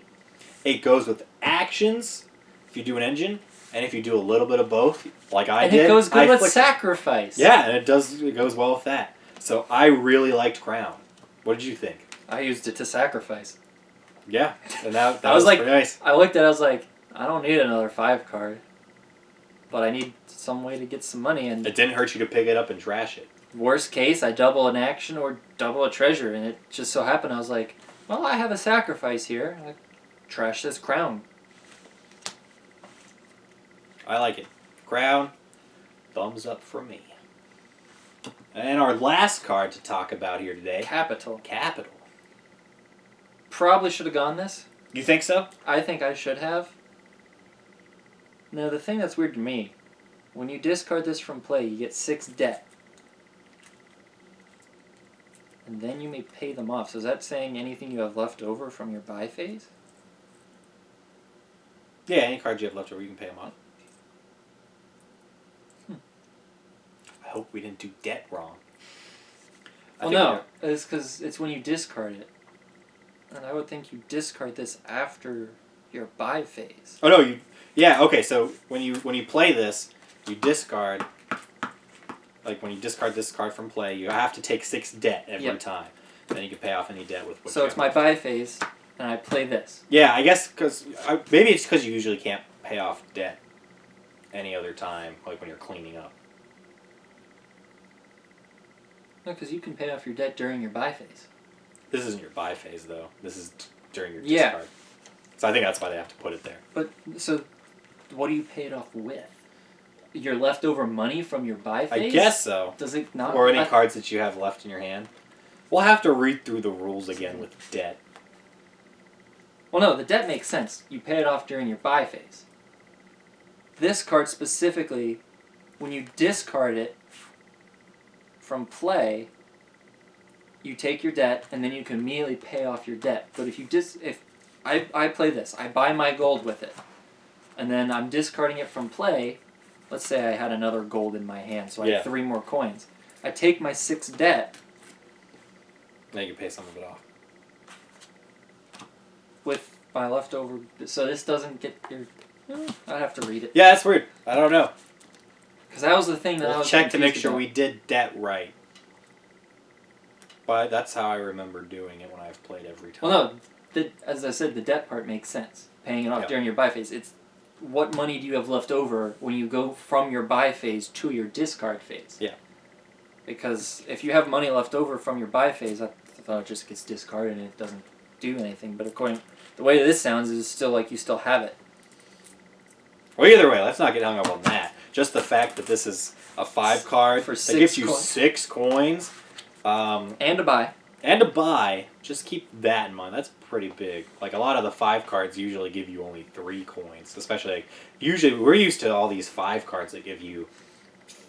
It goes with actions if you do an engine. And if you do a little bit of both, like I did... And it goes good with sacrifice. Yeah, and it goes well with that. So I really liked Crown. What did you think? I used it to sacrifice. Yeah, and that was like, pretty nice. I looked at it, I was like, I don't need another 5 card. But I need some way to get some money. And it didn't hurt you to pick it up and trash it. Worst case, I double an action or double a treasure. And it just so happened, I was like, well, I have a sacrifice here. I trash this Crown. I like it. Crown, thumbs up from me. And our last card to talk about here today. Capital. Probably should have gone this. You think so? I think I should have. Now, the thing that's weird to me, when you discard this from play, you get 6 debt. And then you may pay them off. So is that saying anything you have left over from your buy phase? Yeah, any cards you have left over, you can pay them off. I hope we didn't do debt wrong. Well, no. It's because it's when you discard it. And I would think you discard this after your buy phase. Oh, no. Yeah, okay, so when you play this, you discard... Like, when you discard this card from play, you have to take 6 debt every time. Then you can pay off any debt with what So it's my buy phase, and I play this. Yeah, I guess maybe it's because you usually can't pay off debt any other time, like when you're cleaning up. No, because you can pay off your debt during your buy phase. This isn't your buy phase, though. This is during your Yeah. discard. So I think that's why they have to put it there. But, so, what do you pay it off with? Your leftover money from your buy phase? I guess so. Does it not? Or any cards that you have left in your hand. We'll have to read through the rules again with debt. Well, no, the debt makes sense. You pay it off during your buy phase. This card specifically, when you discard it from play, you take your debt and then you can immediately pay off your debt. But if you if I play this, I buy my gold with it, and then I'm discarding it from play. Let's say I had another gold in my hand, so I have 3 more coins. I take my 6 debt. Now you can pay some of it off. With my leftover, so this doesn't get your. I'd have to read it. Yeah, that's weird. I don't know. Because that was the thing that I We'll was check to make confused sure about. we did debt right. But that's how I remember doing it when I've played every time. Well, no, as I said, the debt part makes sense. Paying it off during your buy phase. It's what money do you have left over when you go from your buy phase to your discard phase? Yeah. Because if you have money left over from your buy phase, I thought it just gets discarded and it doesn't do anything. But according the way this sounds is still like you still have it. Well, either way, let's not get hung up on that. Just the fact that this is a 5 card For that 6 gives you coins. 6 coins. And a buy. And a buy, just keep that in mind. That's pretty big. Like, a lot of the 5 cards usually give you only 3 coins. Especially, like, usually we're used to all these 5 cards that give you,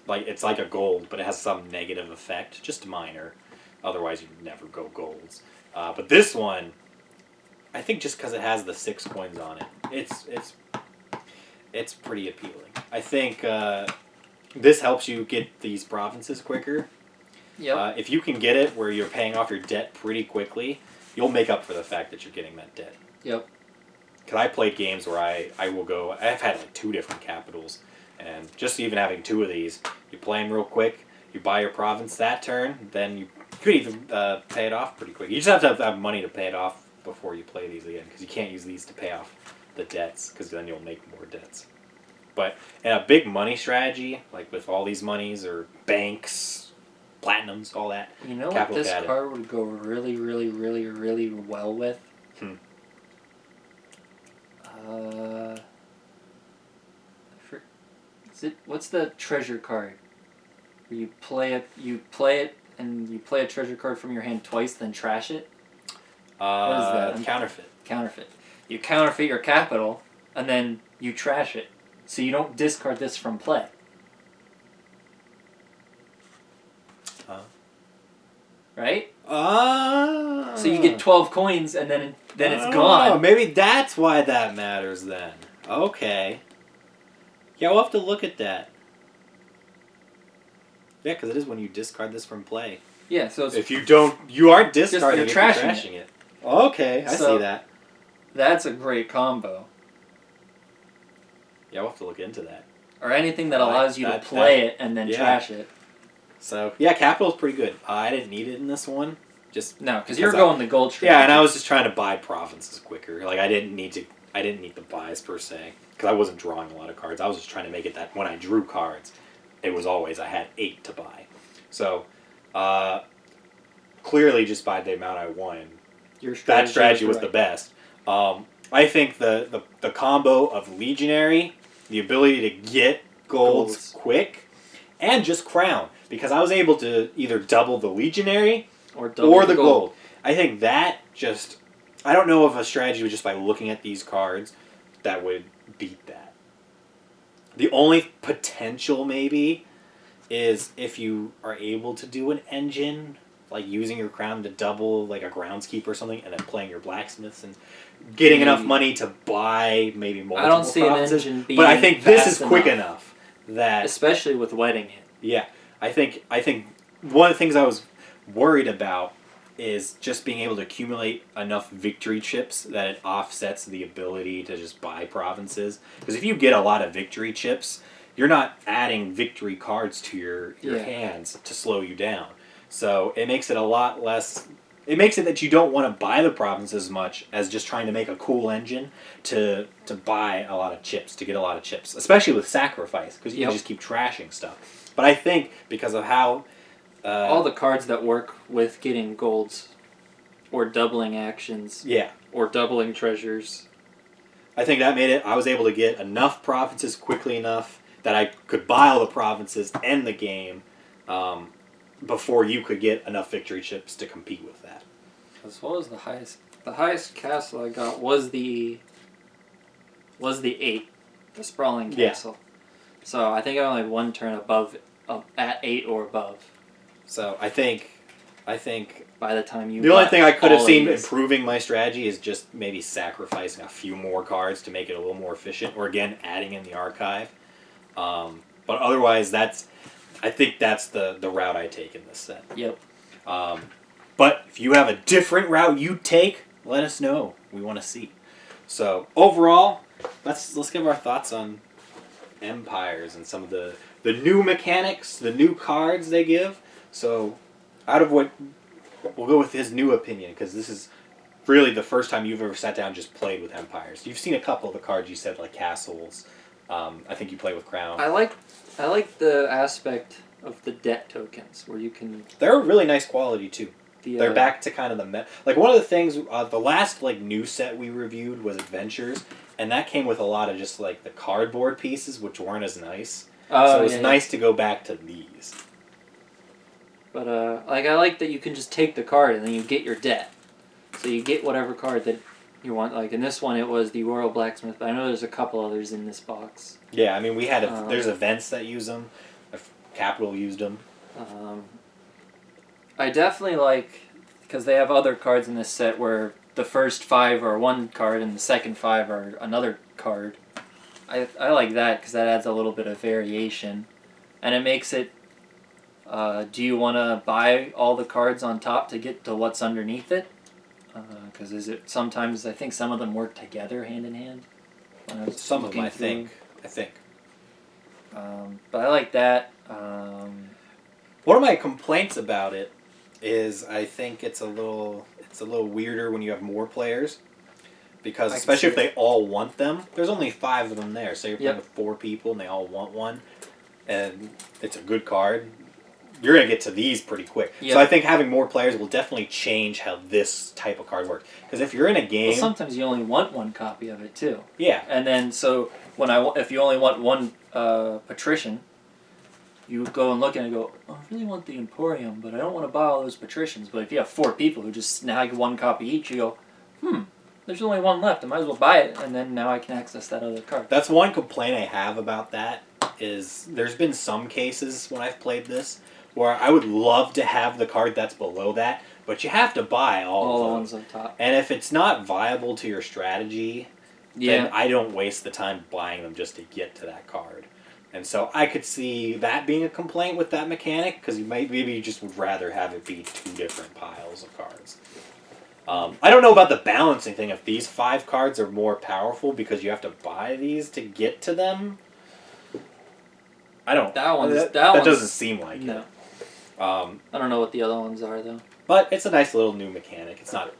like, it's like a gold, but it has some negative effect. Just minor. Otherwise, you'd never go golds. But this one, I think just because it has the 6 coins on it, it's pretty appealing. I think this helps you get these provinces quicker. Yep. If you can get it where you're paying off your debt pretty quickly, you'll make up for the fact that you're getting that debt. Yep. Because I played games where I will go, I've had like 2 different capitals, and just even having 2 of these, you play them real quick, you buy your province that turn, then you could even pay it off pretty quick. You just have to have money to pay it off before you play these again, because you can't use these to pay off the debts, because then you'll make more debts. But in a big money strategy, like with all these monies, or banks, platinums, all that. You know what Capital this data. card would go really, really, really, really well with? What's the treasure card? Where you play it, and you play a treasure card from your hand twice, then trash it? What is that? Counterfeit. Counterfeit. You counterfeit your capital, and then you trash it. So you don't discard this from play. Right? So you get 12 coins, and then it's gone. Maybe that's why that matters then. Okay. Yeah, we'll have to look at that. Yeah, because it is when you discard this from play. Yeah, so it's, If you don't, you aren't discarding you're it, trashing you're trashing it. Okay, I So- see that. that's a great combo. Yeah, we'll have to look into that. Or anything that I like allows you to that- play it and then yeah. trash it. So, yeah, capital's pretty good. I didn't need it in this one. Just No, because you're Because going the gold strategy. yeah, and I was just trying to buy provinces quicker. Like I didn't need the buys per se because I wasn't drawing a lot of cards. I was just trying to make it that when I drew cards, it was always I had 8 to buy. So, clearly, just by the amount I won, Your that strategy was the right. best. I think the combo of Legionary, the ability to get golds quick, and just Crown, because I was able to either double the Legionary Or double or the gold. I think that just... I don't know of a strategy just by looking at these cards that would beat that. The only potential, maybe, is if you are able to do an engine, like using your crown to double like a groundskeeper or something, and then playing your blacksmiths and getting enough money to buy maybe multiple I don't see an provinces. engine being But I think this fast is quick enough that... Especially with wedding it. Yeah, I think one of the things I was worried about is just being able to accumulate enough victory chips that it offsets the ability to just buy provinces. Because if you get a lot of victory chips, you're not adding victory cards to your hands to slow you down. So it makes it a lot less it makes it that you don't want to buy the provinces as much as just trying to make a cool engine to buy a lot of chips, to get a lot of chips, especially with Sacrifice, because you Yep. can just keep trashing stuff. But I think because of how All the cards that work with getting golds, or doubling actions, yeah, or doubling treasures. I think that made it. I was able to get enough provinces quickly enough that I could buy all the provinces and the game before you could get enough victory chips to compete with that. As well as the highest castle I got was the 8, the sprawling Yeah. castle. So I think I only had one turn above at 8 or above So I think by the time you. the only got thing I could have all seen A's. improving my strategy is just maybe sacrificing a few more cards to make it a little more efficient, or again adding in the archive. But otherwise, I think that's the route I take in this set. Yep. But if you have a different route you take, let us know. We want to see. So overall, let's give our thoughts on Empires and some of the new mechanics, the new cards they give. So out of what, we'll go with his new opinion, because this is really the first time you've ever sat down and just played with Empires. You've seen a couple of the cards you said, like Castles. I think you play with Crown. I like the aspect of the debt tokens where you can. They're really nice quality too. The, They're back to kind of the like one of the things. The last like new set we reviewed was Adventures, and that came with a lot of just like the cardboard pieces, which weren't as nice. So it was nice to go back to these. But like I like that you can just take the card and then you get your debt. So you get whatever card that you want. Like in this one, it was the Royal Blacksmith. But I know there's a couple others in this box. Yeah, I mean we had there's events that use them. Capital used them. I definitely like, because they have other cards in this set where the first 5 are one card and the second 5 are another card. I like that because that adds a little bit of variation, and it makes it. Do you want to buy all the cards on top to get to what's underneath it? Because sometimes I think some of them work together hand in hand. When I was Some of them, looking I through. think. But I like that. One of my complaints about it is I think it's a little weirder when you have more players, because I can especially if see they all want them. There's only 5 of them there, so you're playing Yep. with 4 people and they all want one, and it's a good card. You're gonna get to these pretty quick. Yep. So I think having more players will definitely change how this type of card works. Because if you're in a game, Well, sometimes you only want one copy of it too. yeah, And then so if you only want one patrician, you would go and look and go, oh, I really want the Emporium, but I don't want to buy all those patricians. But if you have 4 people who just snag one copy each, you go, there's only one left. I might as well buy it, and then now I can access that other card. that's one complaint I have about that. Is there's been some cases when I've played this where I would love to have the card that's below that, but you have to buy all All the of them. ones on top. And if it's not viable to your strategy, then I don't waste the time buying them just to get to that card. And so I could see that being a complaint with that mechanic, because maybe you just would rather have it be 2 different piles of cards. I don't know about the balancing thing, if these 5 cards are more powerful because you have to buy these to get to them. I don't. That That doesn't seem like No. it. I don't know what the other ones are, though. But it's a nice little new mechanic. It's not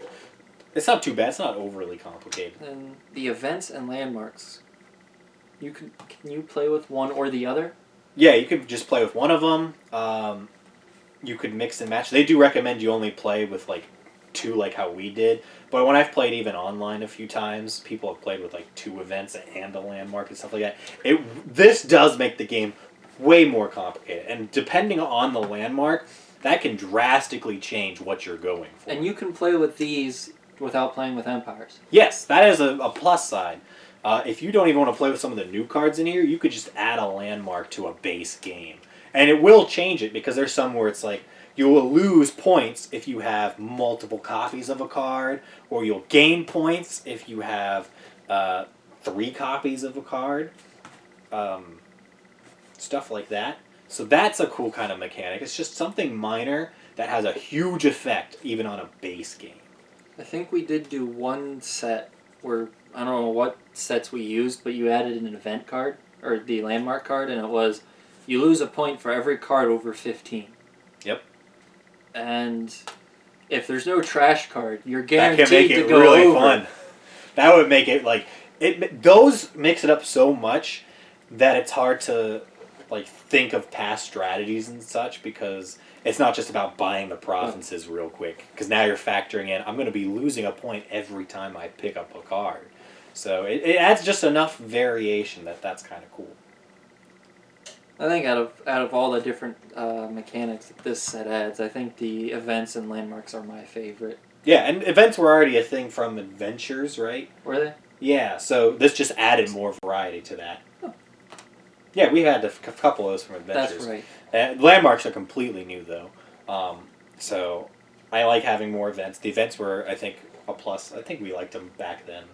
too bad. It's not overly complicated. And the events and landmarks. Can you play with one or the other? Yeah, you could just play with one of them. You could mix and match. They do recommend you only play with like 2, like how we did. But when I've played even online a few times, people have played with like 2 events and a landmark and stuff like that. This does make the game way more complicated. And depending on the landmark, that can drastically change what you're going for. And you can play with these without playing with Empires. Yes, that is a plus side. If you don't even want to play with some of the new cards in here, you could just add a landmark to a base game. And it will change it, because there's some where it's like, you will lose points if you have multiple copies of a card, or you'll gain points if you have 3 copies of a card. Stuff like that. So that's a cool kind of mechanic. It's just something minor that has a huge effect even on a base game. I think we did do one set where, I don't know what sets we used, but you added an event card, or the landmark card, and it was, you lose a point for every card over 15. Yep. And if there's no trash card, you're That guaranteed can make to it go really over. fun. That would make it like it. Those mix it up so much that it's hard to like think of past strategies and such because it's not just about buying the provinces real quick. Because now you're factoring in I'm going to be losing a point every time I pick up a card. So it adds just enough variation that's kind of cool. I think out of all the different mechanics that this set adds, I think the events and landmarks are my favorite. Yeah, and events were already a thing from Adventures, right? Were they? Yeah, so this just added more variety to that. Oh. Yeah, we had a couple of those from Adventures. That's right. Landmarks are completely new, though. So I like having more events. The events were, I think, a plus. I think we liked them back then.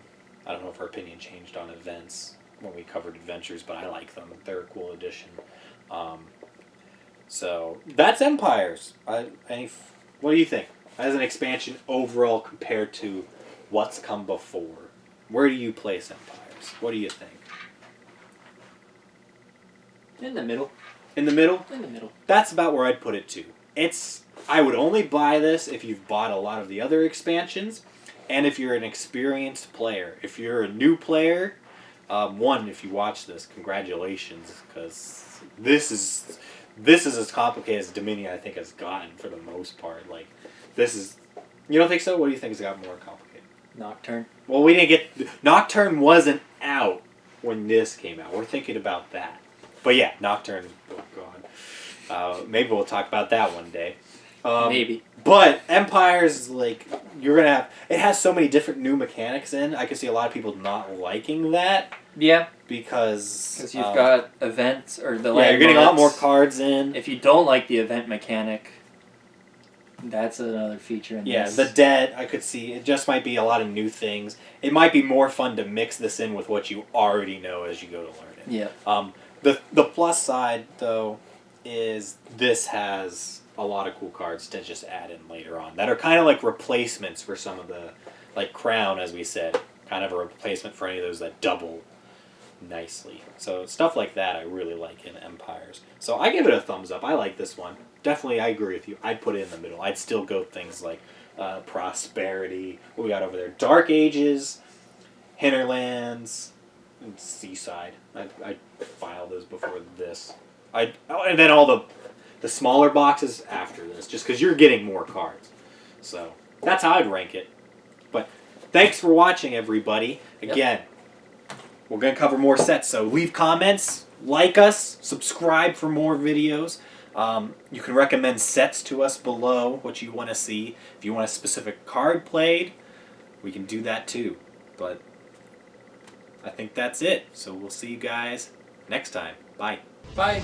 I don't know if our opinion changed on events when we covered Adventures, but I like them. They're a cool addition. So that's Empires. What do you think? As an expansion overall compared to what's come before, where do you place Empires? What do you think? In the middle. In the middle? In the middle. That's about where I'd put it too. I would only buy this if you've bought a lot of the other expansions, and if you're an experienced player. If you're a new player, if you watch this, congratulations, because this is as complicated as Dominion I think has gotten for the most part. Like, this is, you don't think so? What do you think has gotten more complicated? Nocturne. Well, we didn't get Nocturne wasn't out when this came out. We're thinking about that, but yeah, Nocturne. Oh God. Maybe we'll talk about that one day. Maybe. But Empires, like, you're going to have... It has so many different new mechanics in. I can see a lot of people not liking that. Yeah. Because you've got events or the yeah, you're getting a lot more landmarks. cards in. If you don't like the event mechanic, that's another feature in Yeah, this. the debt, I could see. It just might be a lot of new things. It might be more fun to mix this in with what you already know as you go to learn it. Yeah. The plus side, though, is this has a lot of cool cards to just add in later on that are kind of like replacements for some of the, like Crown, as we said, kind of a replacement for any of those that double nicely. So stuff like that I really like in Empires. So I give it a thumbs up. I like this one. Definitely, I agree with you. I'd put it in the middle. I'd still go things like Prosperity. What we got over there? Dark Ages, Hinterlands, and Seaside. I'd file those before this. And then all the smaller boxes after this, just because you're getting more cards. So that's how I'd rank it. But thanks for watching, everybody. Again, we're going to cover more sets, so leave comments, like us, subscribe for more videos. You can recommend sets to us below, what you want to see. If you want a specific card played, we can do that too. But I think that's it. So we'll see you guys next time. Bye. Bye.